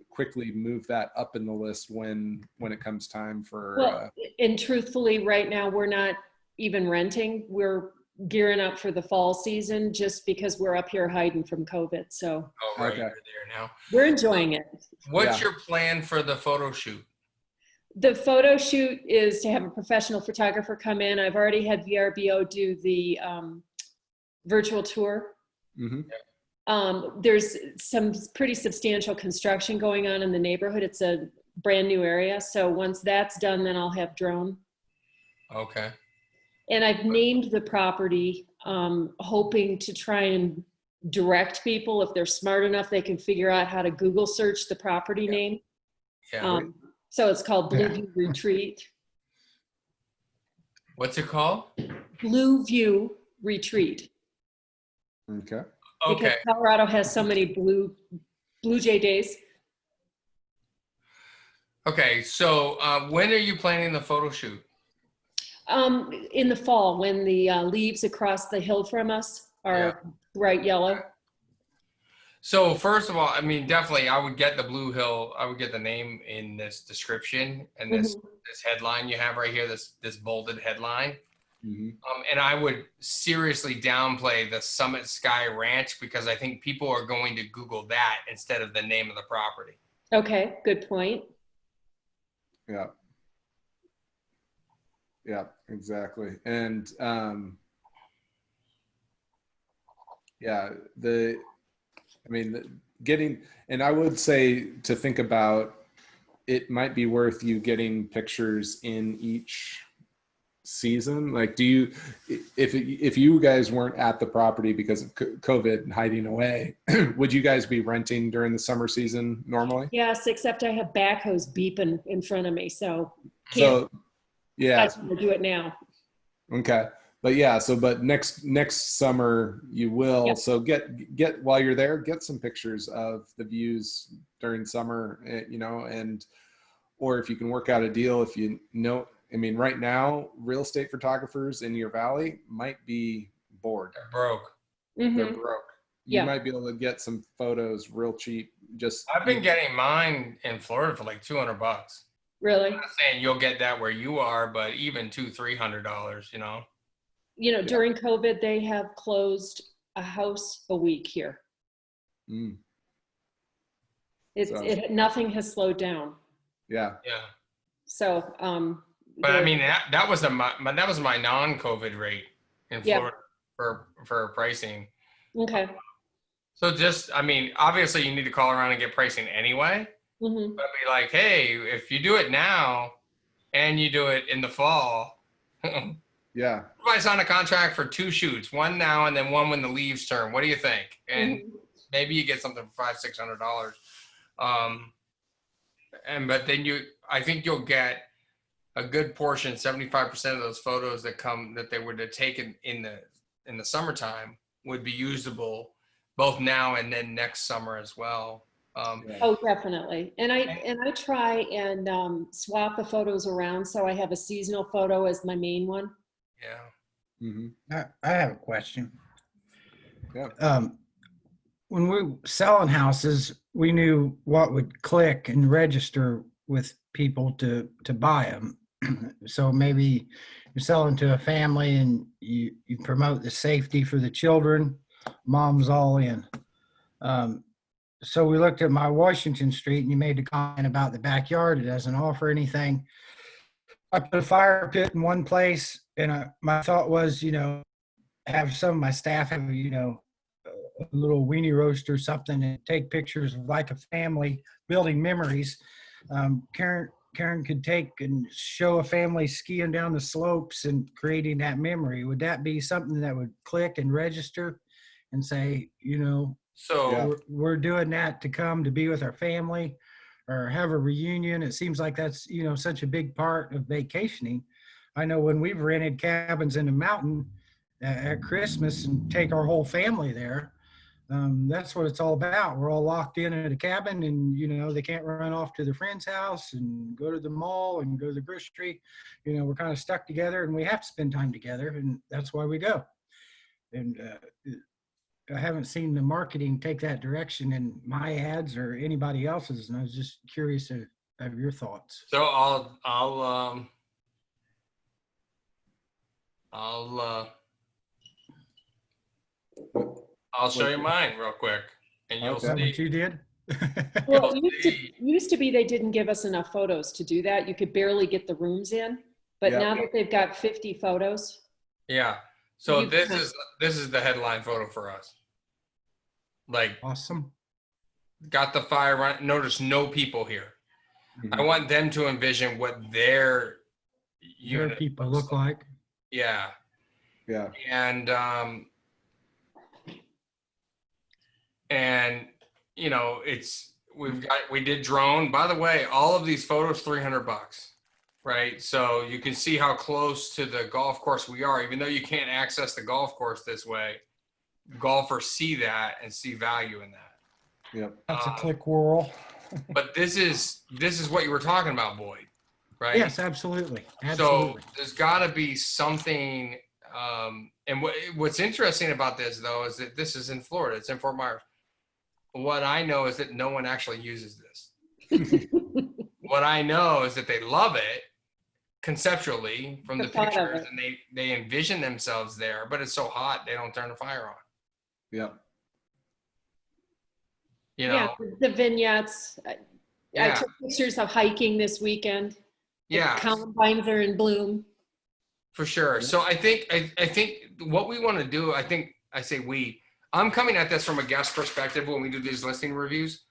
quickly move that up in the list when it comes time for. And truthfully, right now we're not even renting. We're gearing up for the fall season just because we're up here hiding from COVID. So. Oh, right, you're there now. We're enjoying it. What's your plan for the photo shoot? The photo shoot is to have a professional photographer come in. I've already had VRBO do the virtual tour. Mm-hmm. There's some pretty substantial construction going on in the neighborhood. It's a brand new area. So once that's done, then I'll have drone. Okay. And I've named the property, hoping to try and direct people, if they're smart enough, they can figure out how to Google search the property name. Yeah. So it's called Blue View Retreat. What's it called? Blue View Retreat. Okay. Because Colorado has so many Blue Jay days. Okay, so when are you planning the photo shoot? In the fall, when the leaves across the hill from us are bright yellow. So first of all, I mean, definitely, I would get the Blue Hill. I would get the name in this description and this headline you have right here. This bolded headline. And I would seriously downplay the Summit Sky Ranch because I think people are going to Google that instead of the name of the property. Okay, good point. Yeah. Yeah, exactly. And yeah, and I would say to think about, it might be worth you getting pictures in each season. Like, if you guys weren't at the property because of COVID and hiding away, would you guys be renting during the summer season normally? Yes, except I have backhoes beeping in front of me, so So, yeah. I can do it now. Okay. But yeah, but next summer you will. Yep. So get while you're there, get some pictures of the views during summer, or if you can work out a deal, I mean, right now, real estate photographers in your valley might be bored. They're broke. They're broke. You Yeah. might be able to get some photos real cheap. I've been getting mine in Florida for like $200. Really? I'm not saying you'll get that where you are, but even $200-$300, you know. During COVID, they have closed a house a week here. Nothing has slowed down. Yeah. Yeah. So, but I mean, that was my non-COVID rate in Florida for pricing. Okay. So I mean, obviously you need to call around and get pricing anyway. But be like, hey, if you do it now and you do it in the fall, yeah, I sign a contract for 2 shoots, one now and then one when the leaves turn. What do you think? And maybe you get something for $500-$600. But then I think you'll get a good portion, 75% of those photos that they were to take in the summertime would be usable both now and then next summer as well. Oh, definitely. And I try and swap the photos around, so I have a seasonal photo as my main one. Yeah. I have a question. Yeah. When we were selling houses, we knew what would click and register with people to buy them. So maybe you're selling to a family and you promote the safety for the children. Mom's all in. So we looked at my Washington Street and you made a comment about the backyard. It doesn't offer anything. I put a fire pit in one place and my thought was, have some of my staff have, a little weenie roast or something and take pictures of like a family building memories. Karen could take and show a family skiing down the slopes and creating that memory. Would that be something that would click and register and say, So we're doing that to come to be with our family or have a reunion? It seems like that's, such a big part of vacationing. I know when we've rented cabins in the mountain at Christmas and take our whole family there, that's what it's all about. We're all locked in a cabin and, they can't run off to their friend's house and go to the mall and go to the grocery. We're kind of stuck together and we have to spend time together, and that's why we go. And I haven't seen the marketing take that direction in my ads or anybody else's. And I was just curious to have your thoughts. So I'll show you mine real quick, and you'll Is that see. what you did? Well, it used to be they didn't give us enough photos to do that. You could barely get the rooms in, but now that they've got 50 photos. Yeah. So this is the headline photo for us. Like, Awesome. got the fire run. Notice no people here. I want them to envision what their unit people look like. Yeah. Yeah. And we did drone. By the way, all of these photos, $300, right? So you can see how close to the golf course we are, even though you can't access the golf course this way. Golfers see that and see value in that. Yep. That's a click whirl. But this is what you were talking about, Boyd, right? Yes, absolutely. So there's got to be something. And what's interesting about this, though, is that this is in Florida. It's in Fort Myers. what I know is that no one actually uses this. What I know is that they love it conceptually from the thought of pictures, it. and they envision themselves there, but it's so hot they don't turn the fire on. Yep. You Yeah, know, the vignettes. I yeah, took pictures of hiking this weekend. The yeah, columbines are in bloom. for sure. So I think what we want to do, I'm coming at this from a guest perspective when we do these listing reviews.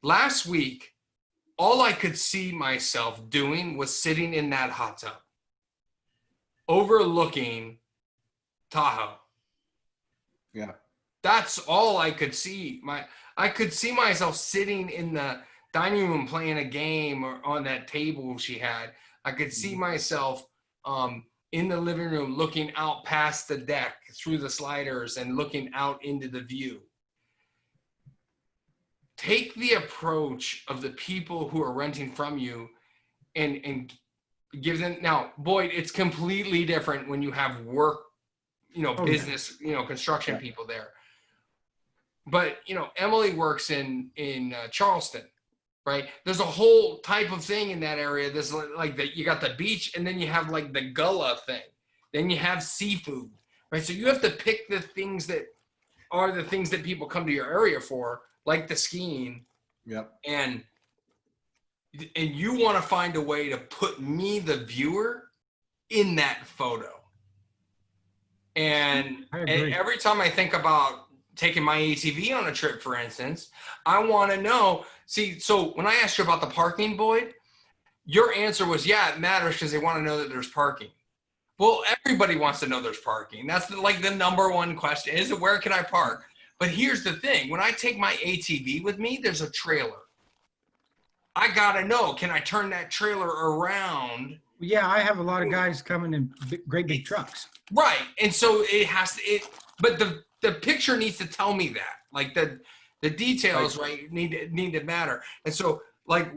Last week, all I could see myself doing was sitting in that hot tub, overlooking Tahoe. Yeah. That's all I could see. I could see myself sitting in the dining room playing a game or on that table she had. I could see myself in the living room looking out past the deck through the sliders and looking out into the view. Take the approach of the people who are renting from you and give them. Now, Boyd, it's completely different when you have work, business, construction people there. But, Emily works in Charleston, right? There's a whole type of thing in that area. There's like that, you got the beach, and then you have like the gullah thing. Then you have seafood, right? So you have to pick the things that are the things that people come to your area for, like the skiing. Yep. And you want to find a way to put me, the viewer, in that photo. And every time I think about taking my ATV on a trip, for instance, I want to know. See, so when I asked you about the parking, Boyd, your answer was, yeah, it matters because they want to know that there's parking. Well, everybody wants to know there's parking. That's the number one question is, where can I park? But here's the thing. When I take my ATV with me, there's a trailer. I got to know, can I turn that trailer around? Yeah, I have a lot of guys coming in great big trucks. Right. And so but the picture needs to tell me that. Like the details, right, need to matter. And so, like,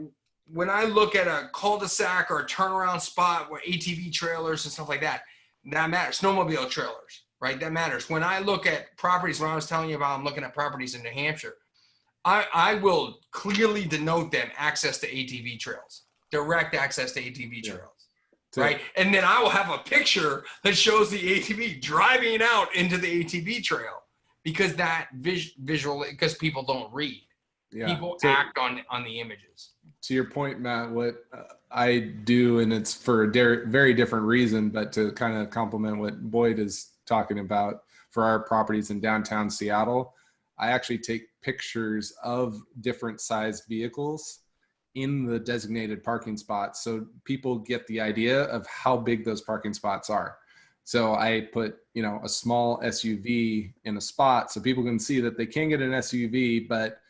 when I look at a cul-de-sac or a turnaround spot where ATV trailers and stuff like that, that matters. Snowmobile trailers, right? That matters. When I look at properties, when I was telling you about, I'm looking at properties in New Hampshire, I will clearly denote them access to ATV trails, direct access to ATV trails, right? And then I will have a picture that shows the ATV driving out into the ATV trail, because that visual, because people don't read. Yeah. People act on the images. To your point, Matt, what I do, and it's for a very different reason, but to kind of complement what Boyd is talking about for our properties in downtown Seattle, I actually take pictures of different sized vehicles in the designated parking spots, so people get the idea of how big those parking spots are. So I put, a small SUV in a spot so people can see that they can get an SUV, but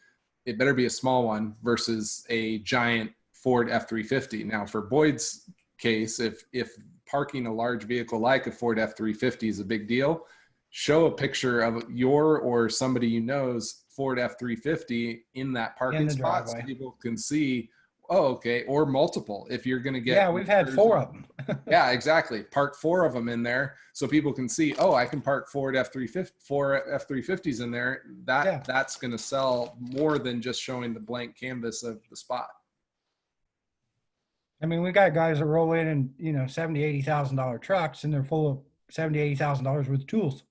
it better be a small one versus a giant Ford F-350. Now, for Boyd's case, if parking a large vehicle like a Ford F-350 is a big deal, show a picture of your or somebody you know's Ford F-350 in that parking spot so people can see, oh, okay, or multiple if you're going to get. Yeah, we've had 4 of them. Yeah, exactly. Park 4 of them in there so people can see, oh, I can park 4 F-350s in there. That's going to sell more than just showing the blank canvas of the spot. I mean, we got guys that roll in $70,000, $80,000 trucks, and they're full of $70,000, $80,000 worth of tools.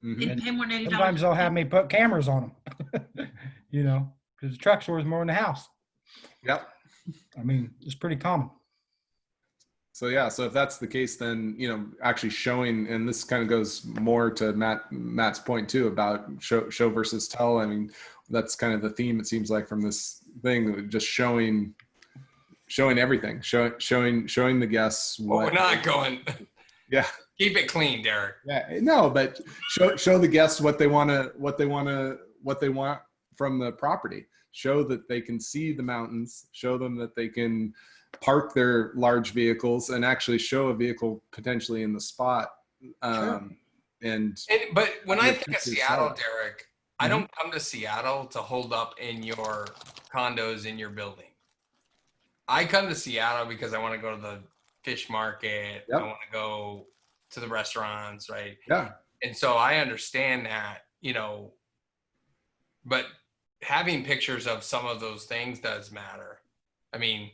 Mm-hmm. And pay more than $80. Sometimes they'll have me put cameras on them, because the truck's worth more than the house. Yep. I mean, it's pretty common. So yeah, so if that's the case, then actually showing, and this kind of goes more to Matt's point too about show versus tell. I mean, that's kind of the theme, it seems like, from this thing, just showing everything, showing the guests what. We're not going. Yeah. Keep it clean, Derek. Yeah, no, but show the guests what they want from the property. Show that they can see the mountains. Show them that they can park their large vehicles, and actually show a vehicle potentially in the spot. But when I think of Seattle, Derek, I don't come to Seattle to hold up in your condos in your building. I come to Seattle because I want to go to the fish market. Yep. I want to go to the restaurants, right? Yeah. And so I understand that, but having pictures of some of those things does matter. I mean,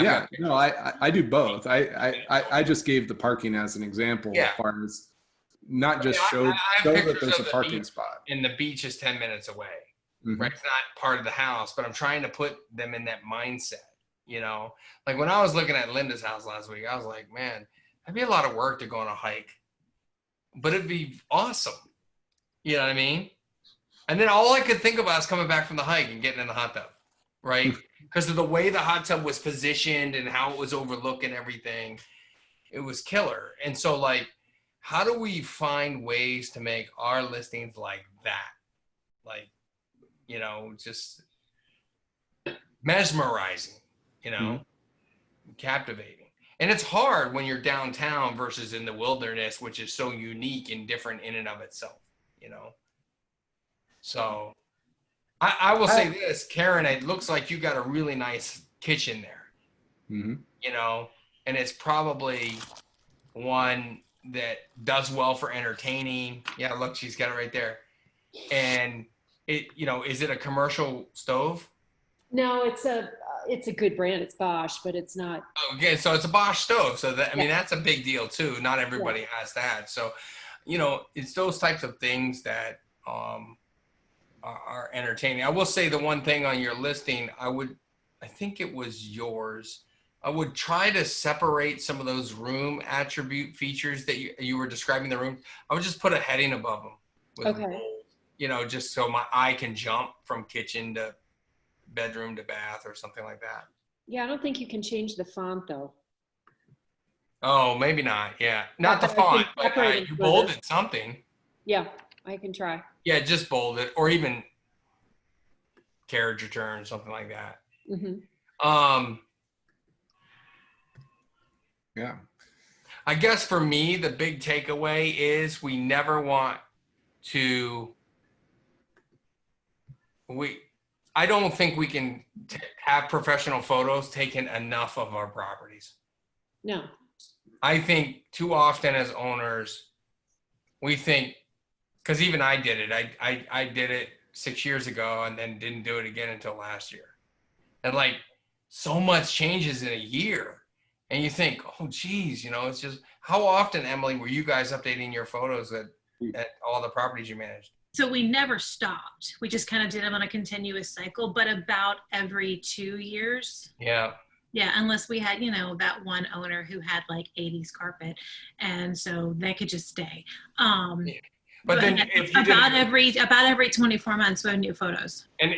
Yeah, no, I do both. I just gave the parking as an example, as far as not just show that there's a parking spot. And the beach is 10 minutes away, Mhm. right? It's not part of the house, but I'm trying to put them in that mindset, you know? Like when I was looking at Linda's house last week, I was like, man, that'd be a lot of work to go on a hike, but it'd be awesome. You know what I mean? And then all I could think about is coming back from the hike and getting in the hot tub, right? Because of the way the hot tub was positioned and how it was overlooking everything, it was killer. And so, like, how do we find ways to make our listings like that? Like, you know, just mesmerizing, you know, captivating. And it's hard when you're downtown versus in the wilderness, which is so unique and different in and of itself, you know? So I will say this, Karen, it looks like you got a really nice kitchen there, you know, and it's probably one that does well for entertaining. Yeah, look, she's got it right there. And it, you know, is it a commercial stove? No, it's a good brand. It's Bosch, but it's not. Okay, so it's a Bosch stove. So that, I mean, that's a big deal too. Not everybody has that. So, you know, it's those types of things that are entertaining. I will say the one thing on your listing, I think it was yours. I would try to separate some of those room attribute features that you were describing the room. I would just put a heading above them. Okay. You know, just so my eye can jump from kitchen to bedroom to bath or something like that. Yeah, I don't think you can change the font though. Oh, maybe not. Yeah. Not the font, but you bolded something. Yeah, I can try. Yeah, just bold it, or even carriage return, something like that. Yeah. I guess for me, the big takeaway is we never want to. I don't think we can have professional photos taken enough of our properties. No. I think too often as owners, we think, because even I did it. I did it 6 years ago and then didn't do it again until last year. And like so much changes in a year. And you think, oh, geez, you know, it's just, how often, Emily, were you guys updating your photos at all the properties you managed? So we never stopped. We just kind of did them on a continuous cycle, but about every 2 years. Yeah. Yeah, unless we had, you know, that one owner who had like 80s carpet, and so they could just stay. But then if you about every 24 months we have new photos. And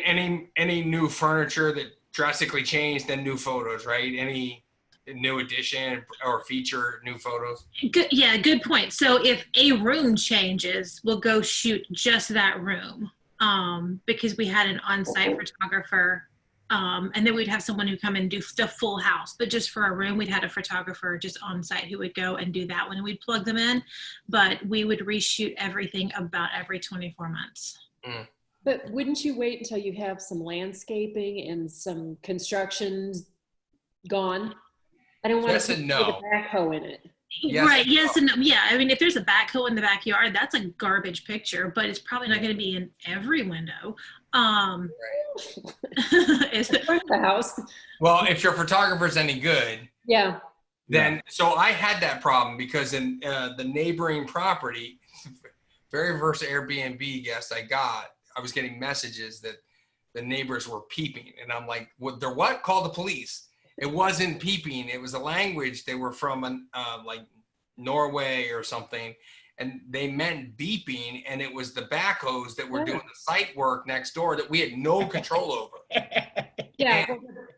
any new furniture that drastically changed, then new photos, right? Any new addition or feature, new photos? Good, yeah, good point. So if a room changes, we'll go shoot just that room because we had an on-site photographer. And then we'd have someone who come and do the full house, but just for a room, we'd had a photographer just on site who would go and do that one, and we'd plug them in, but we would reshoot everything about every 24 months. But wouldn't you wait until you have some landscaping and some constructions gone? I don't want to put a backhoe in it. Yes, right. Yes. And yeah. I mean, if there's a backhoe in the backyard, that's a garbage picture, but it's probably not going to be in every window. It's the house. Well, if your photographer's any good, yeah. Then so I had that problem because in the neighboring property, very first Airbnb guest I was getting messages that the neighbors were peeping, and I'm like, "What? They're what? Call the police." It wasn't peeping. It was a language. They were from like Norway or something. And they meant beeping. And it was the backhoes that were doing the site work next door that we had no control over. Yeah,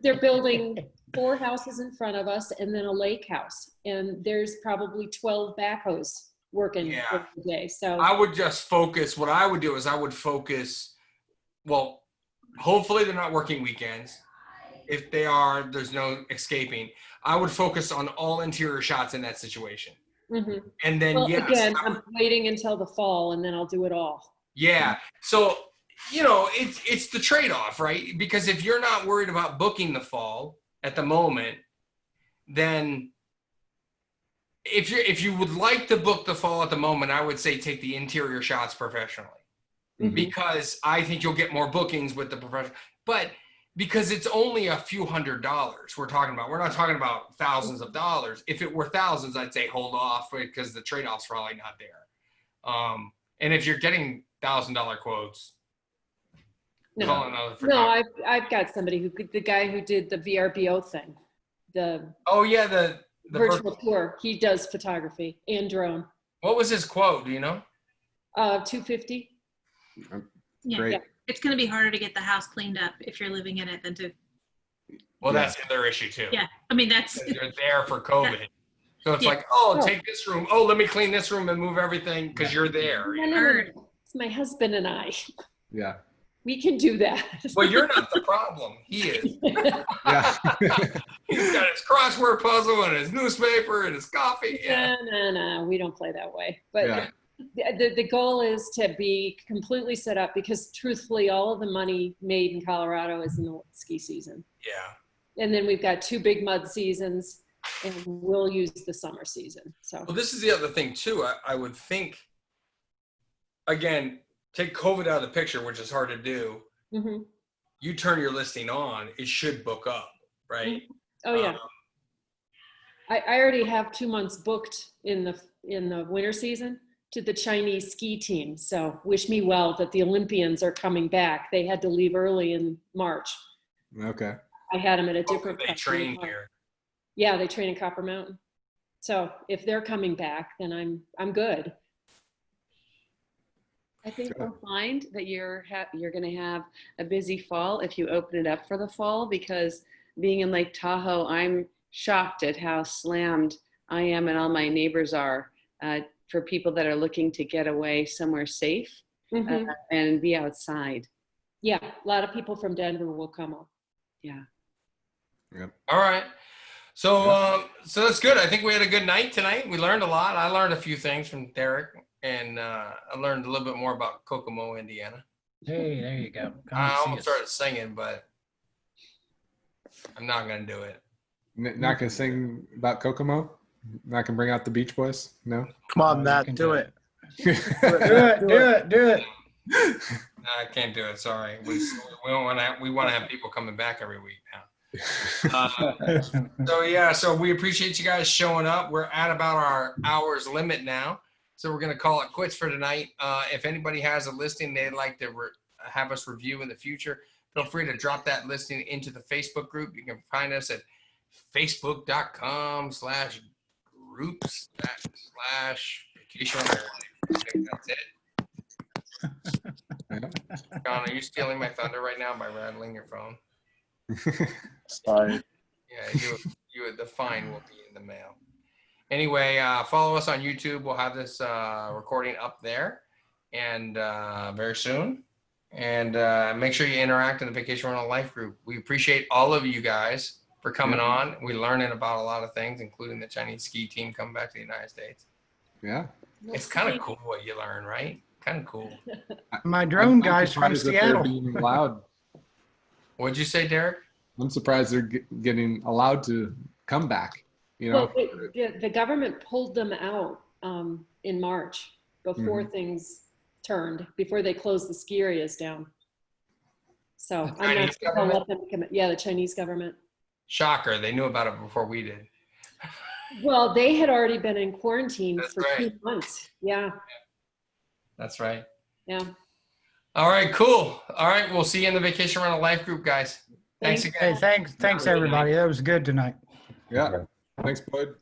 they're building 4 houses in front of us and then a lake house. And there's probably 12 backhoes working every day. So I would just focus. What I would do is I would focus. Well, hopefully they're not working weekends. If they are, there's no escaping. I would focus on all interior shots in that situation. And then, again, I'm waiting until the fall and then I'll do it all. Yeah. So, you know, it's the trade-off, right? Because if you're not worried about booking the fall at the moment, then if you would like to book the fall at the moment, I would say take the interior shots professionally. Mhm. because I think you'll get more bookings with the professional. But because it's only a few $100s we're talking about. We're not talking about thousands of dollars. If it were thousands, I'd say hold off because the trade-off's probably not there. And if you're getting $1,000 quotes, call another No, photographer. I've got somebody the guy who did the VRBO thing, the Oh yeah, the virtual tour. He does photography and drone. What was his quote? Do you know? 250. Yeah. Great. Yeah. It's going to be harder to get the house cleaned up if you're living in it than to, Well, Yeah. that's the other issue too. yeah. I mean, that's, You're there for COVID. So it's Yeah. like, take this room. Oh, let me clean this room and move everything because you're there. No. It's my husband and I. Yeah. We can do that. Well, you're not the problem. He is. Yeah. He's got his crossword puzzle and his newspaper and his coffee. Yeah. No. We don't play that way. But Yeah. the goal is to be completely set up because truthfully, all of the money made in Colorado is in the ski season. Yeah. And then we've got 2 big mud seasons and we'll use the summer season. So Well, this is the other thing too. I would think, again, take COVID out of the picture, which is hard to do. mhm. You turn your listing on, it should book up, right? Oh yeah. I already have 2 months booked in the winter season to the Chinese ski team. So wish me well that the Olympians are coming back. They had to leave early in March. Okay. I had them at a Hopefully different. they train here. Yeah, they train in Copper Mountain. So if they're coming back, then I'm good. I think you'll find that you're going to have a busy fall if you open it up for the fall, because being in Lake Tahoe, I'm shocked at how slammed I am and all my neighbors are for people that are looking to get away somewhere safe Mhm. and be outside. Yeah, a lot of people from Denver will come up. Yeah. All right. So, so that's good. I think we had a good night tonight. We learned a lot. I learned a few things from Derek, and I learned a little bit more about Kokomo, Indiana. Hey, there you go. Come I and see almost us. started singing, but I'm not going to do it. Not gonna sing about Kokomo. Not gonna bring out the Beach Boys. No. Come on, you Matt, can do do it. Do it. No, I can't do it. Sorry. We want to have people coming back every week now. So we appreciate you guys showing up. We're at about our hours limit now, so we're going to call it quits for tonight. If anybody has a listing they'd like to have us review in the future, feel free to drop that listing into the Facebook group. You can find us at facebook.com/groups/vacation. I think that's it. John, are you stealing my thunder right now by rattling your phone? Sorry. Yeah, the fine will be in the mail. Anyway, follow us on YouTube. We'll have this recording up there and very soon. And make sure you interact in the Vacation Rental Life group. We appreciate all of you guys for coming on. We're learning about a lot of things, including the Chinese ski team coming back to the United States. Yeah. It's kind of cool what you learn, right? Kind of cool. My drone I'm guys from surprised that they're Seattle. being allowed. What'd you say, Derek? I'm surprised they're getting allowed to come back. You know. Well, the government pulled them out in March before things turned, before they closed the ski areas down. So I'm not Chinese sure they'll let them come. Yeah, the Chinese government. Shocker. They knew about it before we did. Well, they had already been in quarantine That's for right. 2 months. Yeah, That's right. yeah. All right, cool. All right, we'll see you in the Vacation Rental Life group, guys. Thanks Thanks. again. Hey, thanks everybody. That was good tonight. Yeah. Thanks, bud.